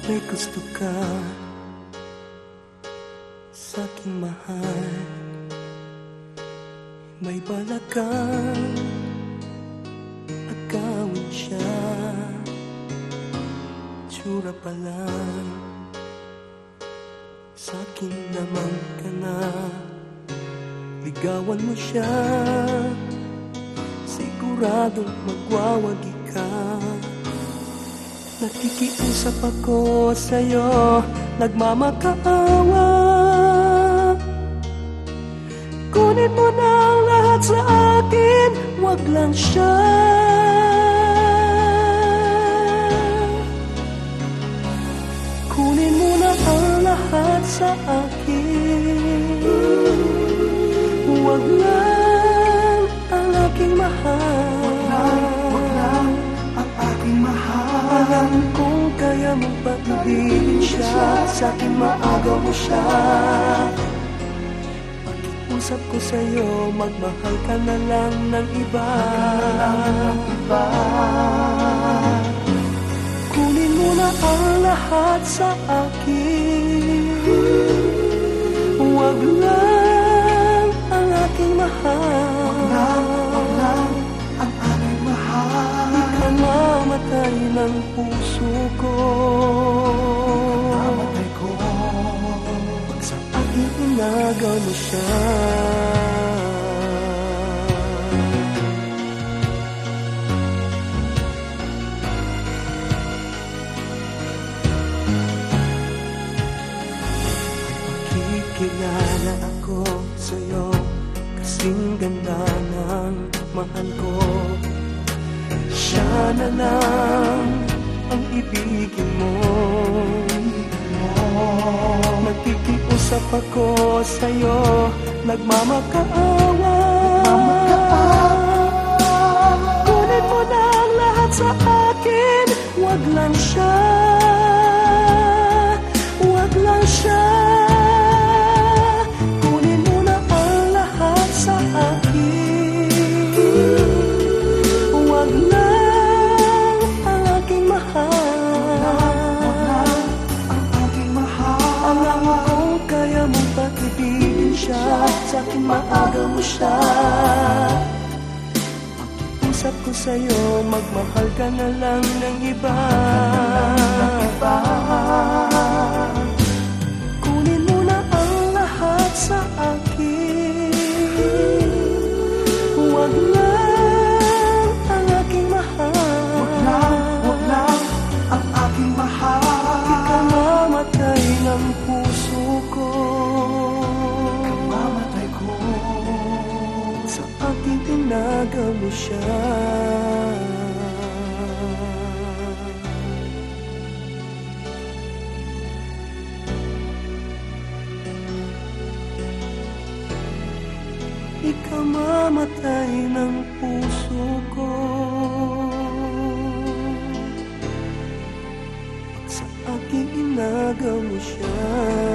May gusto ka sa'king mahal, may balak kang agawin siya. Tsura pa lang sa'kin naman ka na, ligawan mo siya, siguradong magwawagi ka. Nakikiusap ako sa'yo, nagmamakaawa. Kunin mo na ang lahat sa akin, wag lang siya. Kunin mo na ang lahat sa akin, wag lang ang aking mahal. Wag lang ang aking mahal. Alam kong kaya mong pag-ibigin siya, sa'kin maagaw mo siya. Pakiusap ko sa'yo, magmahal ka na lang ng iba. Kunin mo na ang lahat sa akin, wag lang ang aking mahal. Wag lang ang aking mahal. Ikaw mamatay ng puso ko, Mamatay ko pag sa aking inagaw mo siya. Makikilala ako sa'yo, kasing ganda ng mahal ko. Siya na lang ang ibigin mo. Nakikiusap ako sa'yo, nagmamakaawa. Kunin mo na ang lahat sa akin, wag lang siya. Wag lang siya. Kunin mo na ang lahat sa akin, wag lang ang aking mahal. ang aking mahal. Alam kong kaya mong pag-ibigin siya, sa'kin maagaw mo siya. Pakiusap ko sa'yo, magmahal ka na lang ng iba. Kunin mo na ang lahat sa akin, wag lang ang aking mahal. Wag lang ang aking mahal. Ikaw mamatay ng puso ko, Mamatay ko sa aking inagaw mo siya. Ikaw mamatay ng puso ko, pag sa aking inagaw mo siya.